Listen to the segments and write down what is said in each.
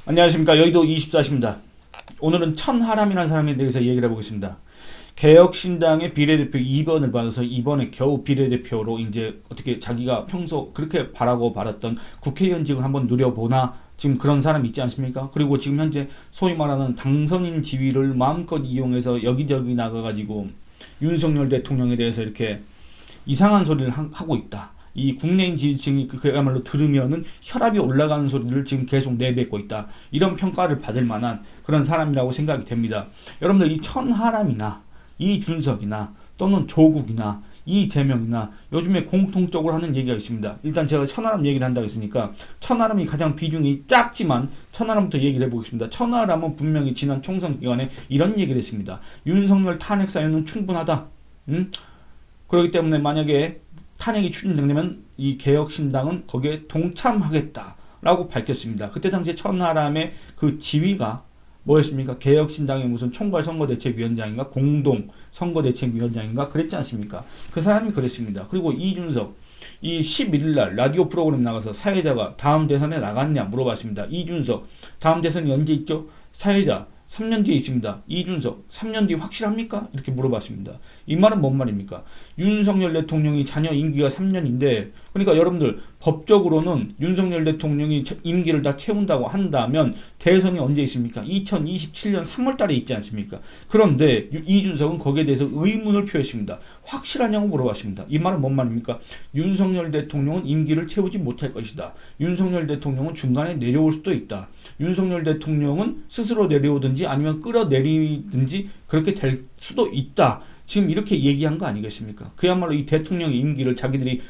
안녕하십니까. 여의도 24시입니다. 오늘은 천하람이라는 사람에 대해서 얘기를 해보겠습니다. 개혁신당의 비례대표 2번을 받아서 이번에 겨우 비례대표로 이제 어떻게 자기가 평소 그렇게 바라고 바랐던 국회의원직을 한번 누려보나 지금 그런 사람 있지 않습니까? 그리고 지금 현재 소위 말하는 당선인 지위를 마음껏 이용해서 여기저기 나가가지고 윤석열 대통령에 대해서 이렇게 이상한 소리를 하고 있다. 이 국내인 지지층이 그야말로 들으면은 혈압이 올라가는 소리를 지금 계속 내뱉고 있다. 이런 평가를 받을 만한 그런 사람이라고 생각이 됩니다. 여러분들 이 천하람이나 이준석이나 또는 조국이나 이재명이나 요즘에 공통적으로 하는 얘기가 있습니다. 일단 제가 천하람 얘기를 한다고 했으니까 천하람이 가장 비중이 작지만 천하람부터 얘기를 해보겠습니다. 천하람은 분명히 지난 총선 기간에 이런 얘기를 했습니다. 윤석열 탄핵 사유는 충분하다. 그렇기 때문에 만약에 탄핵이 추진되면 이 개혁신당은 거기에 동참하겠다라고 밝혔습니다. 그때 당시에 천하람의 그 지위가 뭐였습니까? 개혁신당의 무슨 총괄선거대책위원장인가 공동선거대책위원장인가 그랬지 않습니까? 그 사람이 그랬습니다. 그리고 이준석 이 11일날 라디오 프로그램 나가서 사회자가 다음 대선에 나갔냐 물어봤습니다. 이준석 다음 대선이 언제 있죠? 사회자 3년 뒤에 있습니다. 이준석 3년 뒤 확실합니까? 이렇게 물어봤습니다. 이 말은 뭔 말입니까? 윤석열 대통령이 자녀 임기가 3년인데 그러니까 여러분들 법적으로는 윤석열 대통령이 임기를 다 채운다고 한다면 대선이 언제 있습니까? 2027년 3월 달에 있지 않습니까? 그런데 이준석은 거기에 대해서 의문을 표했습니다. 확실하냐고 물어봤습니다. 이 말은 뭔 말입니까? 윤석열 대통령은 임기를 채우지 못할 것이다. 윤석열 대통령은 중간에 내려올 수도 있다. 윤석열 대통령은 스스로 내려오든지 아니면 끌어내리든지 그렇게 될 수도 있다. 지금 이렇게 얘기한 거 아니겠습니까? 그야말로 이 대통령의 임기를 자기들이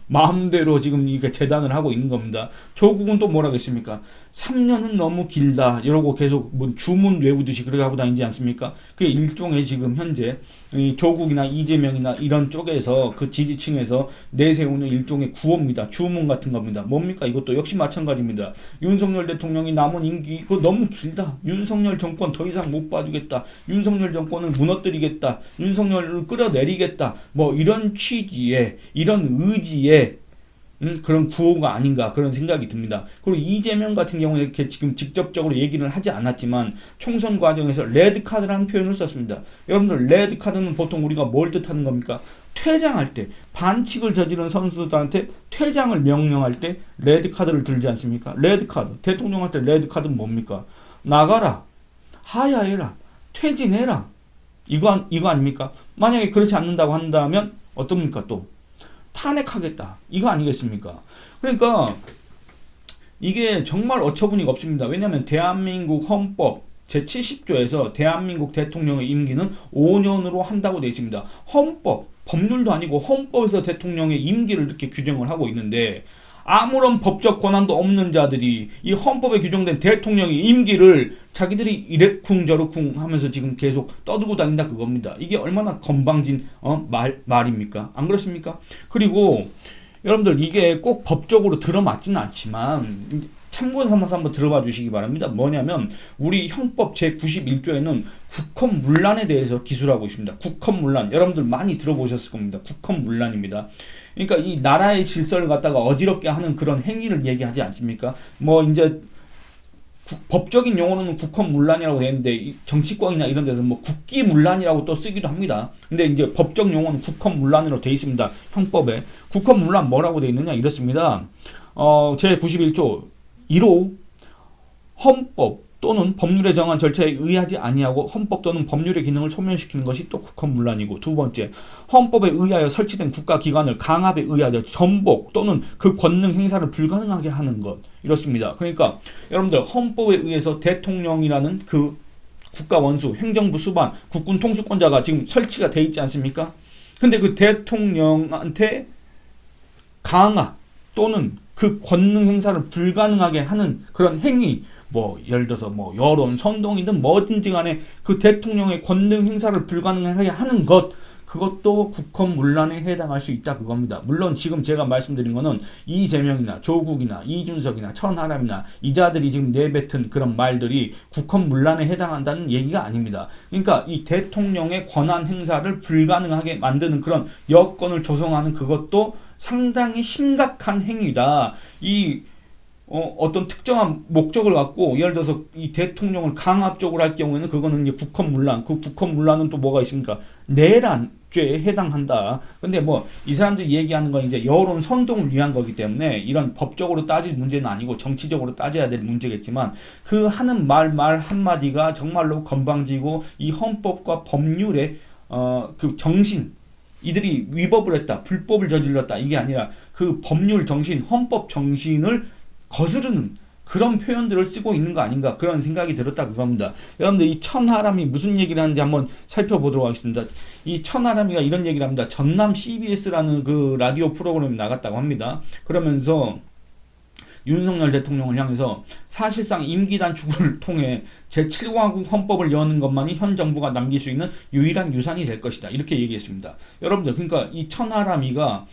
마음대로 지금 이게 재단을 하고 있는 겁니다. 조국은 또 뭐라 그랬습니까? 3년은 너무 길다. 이러고 계속 뭐 주문 외우듯이 그렇게 하고 다니지 않습니까? 그게 일종의 지금 현재 이 조국이나 이재명이나 이런 쪽에서 그 지지층에서 내세우는 일종의 구호입니다. 주문 같은 겁니다. 뭡니까? 이것도 역시 마찬가지입니다. 윤석열 대통령이 남은 임기 이거 너무 길다. 윤석열 정권 더 이상 못 봐주겠다. 윤석열 정권을 무너뜨리겠다. 윤석열을 끌어내리겠다. 뭐 이런 취지에 이런 의지에 그런 구호가 아닌가 그런 생각이 듭니다. 그리고 이재명 같은 경우는 이렇게 지금 직접적으로 얘기를 하지 않았지만 총선 과정에서 레드카드라는 표현을 썼습니다. 여러분들 레드카드는 보통 우리가 뭘 뜻하는 겁니까? 퇴장할 때 반칙을 저지른 선수들한테 퇴장을 명령할 때 레드카드를 들지 않습니까? 레드카드 대통령한테 레드카드는 뭡니까? 나가라 하야해라 퇴진해라 이거 아닙니까? 만약에 그렇지 않는다고 한다면 어떻습니까? 또 탄핵하겠다. 이거 아니겠습니까? 그러니까 이게 정말 어처구니가 없습니다. 왜냐하면 대한민국 헌법 제70조에서 대한민국 대통령의 임기는 5년으로 한다고 되어 있습니다. 헌법, 법률도 아니고 헌법에서 대통령의 임기를 이렇게 규정을 하고 있는데 아무런 법적 권한도 없는 자들이 이 헌법에 규정된 대통령의 임기를 자기들이 이래쿵저래쿵 하면서 지금 계속 떠들고 다닌다 그겁니다. 이게 얼마나 건방진 말입니까? 안 그렇습니까? 그리고 여러분들 이게 꼭 법적으로 들어맞지는 않지만 참고 삼아서 한번 들어봐 주시기 바랍니다. 뭐냐면 우리 형법 제91조에는 국헌문란에 대해서 기술하고 있습니다. 국헌문란 여러분들 많이 들어보셨을 겁니다. 국헌문란입니다. 그러니까 이 나라의 질서를 갖다가 어지럽게 하는 그런 행위를 얘기하지 않습니까? 뭐 이제 법적인 용어로는 국헌문란이라고 되는데 정치권이나 이런 데서 뭐 국기문란이라고 또 쓰기도 합니다. 근데 이제 법적 용어는 국헌문란으로 되어 있습니다. 형법에. 국헌문란 뭐라고 되어 있느냐 이렇습니다. 제91조 1호 헌법 또는 법률에 정한 절차에 의하지 아니하고 헌법 또는 법률의 기능을 소멸시키는 것이 또 국헌문란이고 두 번째 헌법에 의하여 설치된 국가기관을 강압에 의하여 전복 또는 그 권능 행사를 불가능하게 하는 것 이렇습니다. 그러니까 여러분들 헌법에 의해서 대통령이라는 그 국가 원수, 행정부 수반, 국군 통수권자가 지금 설치가 돼 있지 않습니까? 근데 그 대통령한테 강압 또는 그 권능 행사를 불가능하게 하는 그런 행위 뭐 예를 들어서 뭐 여론 선동이든 뭐든지 간에 그 대통령의 권능 행사를 불가능하게 하는 것 그것도 국헌문란에 해당할 수 있다 그겁니다. 물론 지금 제가 말씀드린 거는 이재명이나 조국이나 이준석이나 천하람이나 이 자들이 지금 내뱉은 그런 말들이 국헌문란에 해당한다는 얘기가 아닙니다. 그러니까 이 대통령의 권한 행사를 불가능하게 만드는 그런 여건을 조성하는 그것도 상당히 심각한 행위다. 이 어떤 특정한 목적을 갖고 예를 들어서 이 대통령을 강압적으로 할 경우에는 그거는 이제 국헌문란, 그 국헌문란은 또 뭐가 있습니까? 내란죄에 해당한다. 근데 뭐 이 사람들이 얘기하는 건 이제 여론 선동을 위한 거기 때문에 이런 법적으로 따질 문제는 아니고 정치적으로 따져야 될 문제겠지만 그 하는 말 한마디가 정말로 건방지고 이 헌법과 법률의 그 정신 이들이 위법을 했다, 불법을 저질렀다 이게 아니라 그 법률 정신, 헌법 정신을 거스르는 그런 표현들을 쓰고 있는 거 아닌가 그런 생각이 들었다 그겁니다. 여러분들 이 천하람이 무슨 얘기를 하는지 한번 살펴보도록 하겠습니다. 이 천하람이가 이런 얘기를 합니다. 전남 CBS라는 그 라디오 프로그램에 나갔다고 합니다. 그러면서 윤석열 대통령을 향해서 사실상 임기 단축을 통해 제7공화국 헌법을 여는 것만이 현 정부가 남길 수 있는 유일한 유산이 될 것이다. 이렇게 얘기했습니다. 여러분들 그러니까 이 천하람이가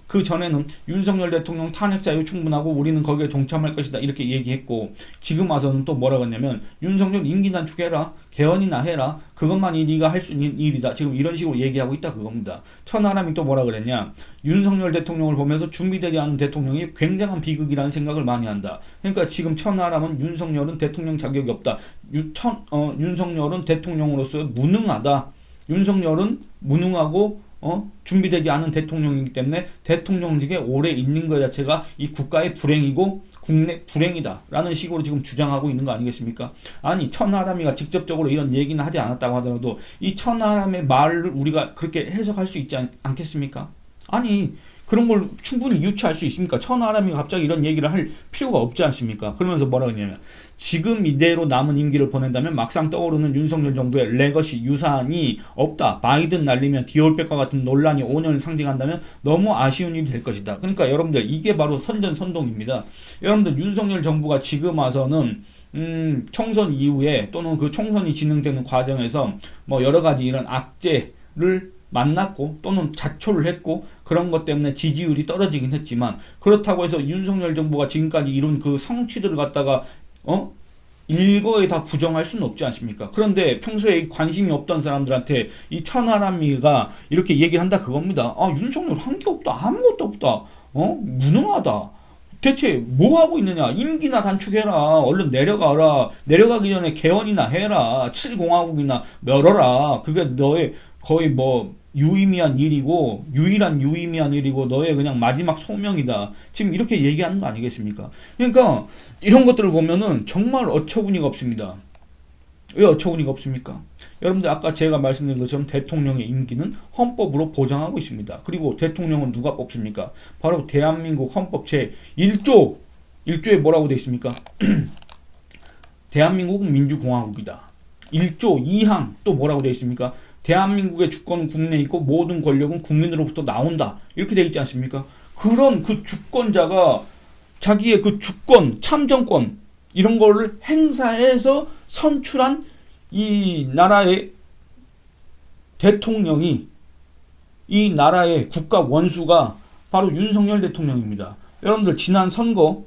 그 전에는 윤석열 대통령 탄핵 사유 충분하고 우리는 거기에 동참할 것이다 이렇게 얘기했고 지금 와서는 또 뭐라고 했냐면 윤석열 임기 단축해라 개헌이나 해라 그것만이 네가 할 수 있는 일이다 지금 이런 식으로 얘기하고 있다 그겁니다. 천하람이 또 뭐라 그랬냐 윤석열 대통령을 보면서 준비되지 않은 대통령이 굉장한 비극이라는 생각을 많이 한다. 그러니까 지금 천하람은 윤석열은 대통령 자격이 없다. 윤석열은 대통령으로서 무능하다. 윤석열은 무능하고 준비되지 않은 대통령이기 때문에 대통령직에 오래 있는 것 자체가 이 국가의 불행이고 국내 불행이다 라는 식으로 지금 주장하고 있는 거 아니겠습니까? 아니 천하람이가 직접적으로 이런 얘기는 하지 않았다고 하더라도 이 천하람의 말을 우리가 그렇게 해석할 수 있지 않겠습니까? 아니 그런 걸 충분히 유추할 수 있습니까? 천하람이가 갑자기 이런 얘기를 할 필요가 없지 않습니까? 그러면서 뭐라고 했냐면 지금 이대로 남은 임기를 보낸다면 막상 떠오르는 윤석열 정부의 레거시 유산이 없다. 바이든 날리면 디올백과 같은 논란이 5년을 상징한다면 너무 아쉬운 일이 될 것이다. 그러니까 여러분들 이게 바로 선전선동입니다. 여러분들 윤석열 정부가 지금 와서는 총선 이후에 또는 그 총선이 진행되는 과정에서 뭐 여러 가지 이런 악재를 만났고 또는 자초를 했고 그런 것 때문에 지지율이 떨어지긴 했지만 그렇다고 해서 윤석열 정부가 지금까지 이룬 그 성취들을 갖다가 일거에 다 부정할 수는 없지 않습니까? 그런데 평소에 관심이 없던 사람들한테 이 천하람이가 이렇게 얘기를 한다 그겁니다. 아 윤석열 한 게 없다 아무것도 없다 무능하다 대체 뭐 하고 있느냐 임기나 단축해라 얼른 내려가라 내려가기 전에 개헌이나 해라 7공화국이나 멸어라 그게 너의 거의 뭐 유의미한 일이고 유일한 유의미한 일이고 너의 그냥 마지막 소명이다 지금 이렇게 얘기하는 거 아니겠습니까? 그러니까 이런 것들을 보면은 정말 어처구니가 없습니다. 왜 어처구니가 없습니까? 여러분들 아까 제가 말씀드린 것처럼 대통령의 임기는 헌법으로 보장하고 있습니다. 그리고 대통령은 누가 뽑습니까? 바로 대한민국 헌법 제1조에 뭐라고 되어 있습니까? 대한민국은 민주공화국이다. 1조 2항 또 뭐라고 되어 있습니까? 대한민국의 주권은 국내에 있고 모든 권력은 국민으로부터 나온다. 이렇게 되어 있지 않습니까? 그런 그 주권자가 자기의 그 주권, 참정권 이런 거를 행사해서 선출한 이 나라의 대통령이 이 나라의 국가 원수가 바로 윤석열 대통령입니다. 여러분들 지난 선거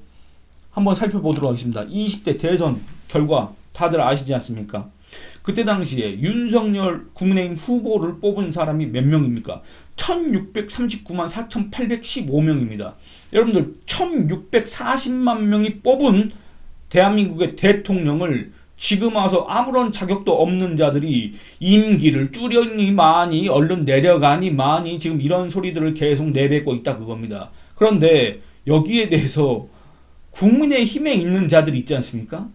한번 살펴보도록 하겠습니다. 20대 대선 결과 다들 아시지 않습니까? 그때 당시에 윤석열 국민의힘 후보를 뽑은 사람이 몇 명입니까? 1639만 4815명입니다. 여러분들 1640만 명이 뽑은 대한민국의 대통령을 지금 와서 아무런 자격도 없는 자들이 임기를 줄여니 많이 얼른 내려가니 많이 지금 이런 소리들을 계속 내뱉고 있다 그겁니다. 그런데 여기에 대해서 국민의힘에 있는 자들이 있지 않습니까?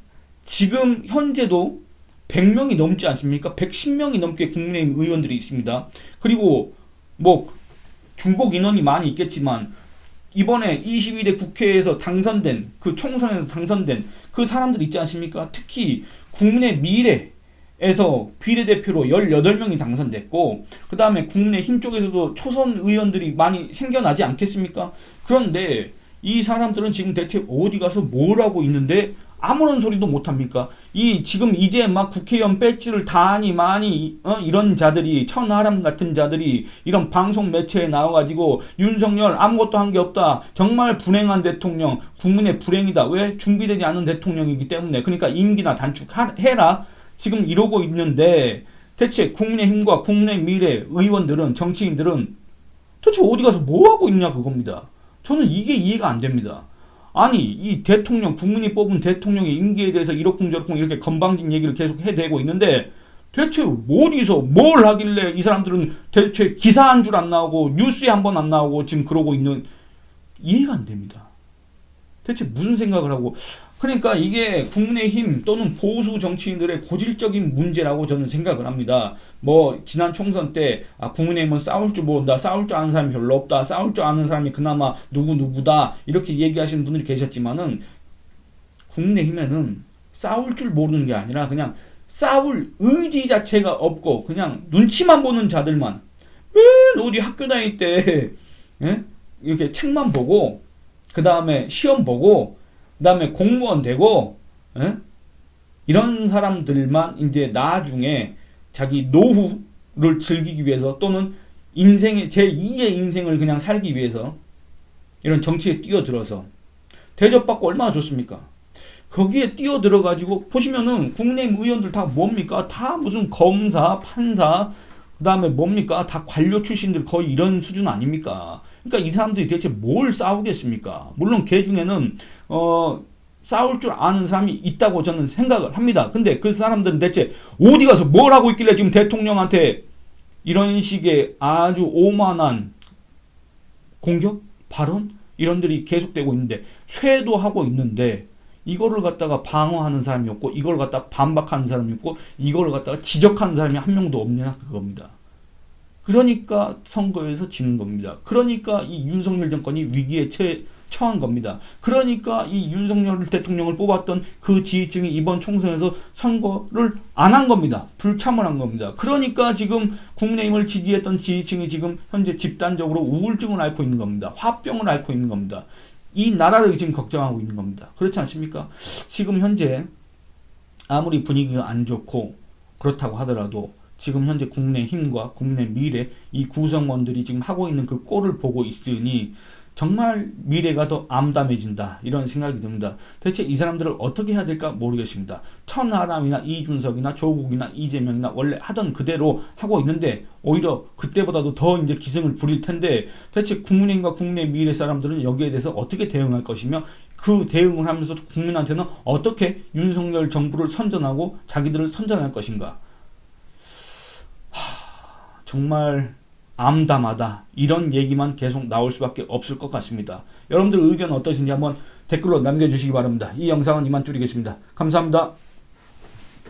지금 현재도 100명이 넘지 않습니까? 110명이 넘게 국민의힘 의원들이 있습니다. 그리고 뭐 중복 인원이 많이 있겠지만 이번에 22대 국회에서 당선된 그 총선에서 당선된 그 사람들 있지 않습니까? 특히 국민의 미래에서 비례대표로 18명이 당선됐고 그 다음에 국민의힘 쪽에서도 초선 의원들이 많이 생겨나지 않겠습니까? 그런데 이 사람들은 지금 대체 어디 가서 뭘 하고 있는데 아무런 소리도 못합니까? 이 지금 이제 막 국회의원 배지를 다니 많이 이런 자들이 천하람 같은 자들이 이런 방송 매체에 나와가지고 윤석열 아무것도 한 게 없다. 정말 불행한 대통령, 국민의 불행이다. 왜? 준비되지 않은 대통령이기 때문에. 그러니까 임기나 단축해라. 지금 이러고 있는데 대체 국민의힘과 국민의 미래 의원들은 정치인들은 도대체 어디 가서 뭐 하고 있냐 그겁니다. 저는 이게 이해가 안 됩니다. 아니 이 대통령 국민이 뽑은 대통령의 임기에 대해서 이러쿵저러쿵 이렇게 건방진 얘기를 계속 해대고 있는데 대체 어디서 뭘 하길래 이 사람들은 대체 기사 한 줄 안 나오고 뉴스에 한 번 안 나오고 지금 그러고 있는 이해가 안 됩니다. 대체 무슨 생각을 하고 그러니까 이게 국민의힘 또는 보수 정치인들의 고질적인 문제라고 저는 생각을 합니다. 뭐 지난 총선 때 국민의힘은 싸울 줄 모른다, 싸울 줄 아는 사람이 별로 없다, 싸울 줄 아는 사람이 그나마 누구누구다 이렇게 얘기하시는 분들이 계셨지만은 국민의힘에는 싸울 줄 모르는 게 아니라 그냥 싸울 의지 자체가 없고 그냥 눈치만 보는 자들만 맨 어디 학교 다닐 때 예? 이렇게 책만 보고 그 다음에 시험 보고 그 다음에 공무원 되고 에? 이런 사람들만 이제 나중에 자기 노후를 즐기기 위해서 또는 인생의 제2의 인생을 그냥 살기 위해서 이런 정치에 뛰어들어서 대접받고 얼마나 좋습니까? 거기에 뛰어들어 가지고 보시면은 국내의힘 의원들 다 뭡니까? 다 무슨 검사, 판사 그 다음에 뭡니까? 다 관료 출신들 거의 이런 수준 아닙니까? 그러니까 이 사람들이 대체 뭘 싸우겠습니까? 물론 걔 중에는 싸울 줄 아는 사람이 있다고 저는 생각을 합니다. 근데 그 사람들은 대체 어디 가서 뭘 하고 있길래 지금 대통령한테 이런 식의 아주 오만한 공격? 발언? 이런들이 계속되고 있는데 쇄도하고 있는데 이거를 갖다가 방어하는 사람이 없고 이걸 갖다 반박하는 사람이 없고 이걸 갖다가 지적하는 사람이 한 명도 없냐 그겁니다. 그러니까 선거에서 지는 겁니다. 그러니까 이 윤석열 정권이 위기에 처한 겁니다. 그러니까 이 윤석열 대통령을 뽑았던 그 지지층이 이번 총선에서 선거를 안 한 겁니다. 불참을 한 겁니다. 그러니까 지금 국민의힘을 지지했던 지지층이 지금 현재 집단적으로 우울증을 앓고 있는 겁니다. 화병을 앓고 있는 겁니다. 이 나라를 지금 걱정하고 있는 겁니다. 그렇지 않습니까? 지금 현재 아무리 분위기가 안 좋고 그렇다고 하더라도 지금 현재 국민의힘과 국민의 미래 이 구성원들이 지금 하고 있는 그 꼴을 보고 있으니 정말 미래가 더 암담해진다 이런 생각이 듭니다. 대체 이 사람들을 어떻게 해야 될까 모르겠습니다. 천하람이나 이준석이나 조국이나 이재명이나 원래 하던 그대로 하고 있는데 오히려 그때보다도 더 이제 기승을 부릴 텐데 대체 국민의힘과 국내 미래 사람들은 여기에 대해서 어떻게 대응할 것이며 그 대응을 하면서 국민한테는 어떻게 윤석열 정부를 선전하고 자기들을 선전할 것인가. 정말 암담하다 이런 얘기만 계속 나올 수밖에 없을 것 같습니다. 여러분들 의견 어떠신지 한번 댓글로 남겨주시기 바랍니다. 이 영상은 이만 줄이겠습니다. 감사합니다.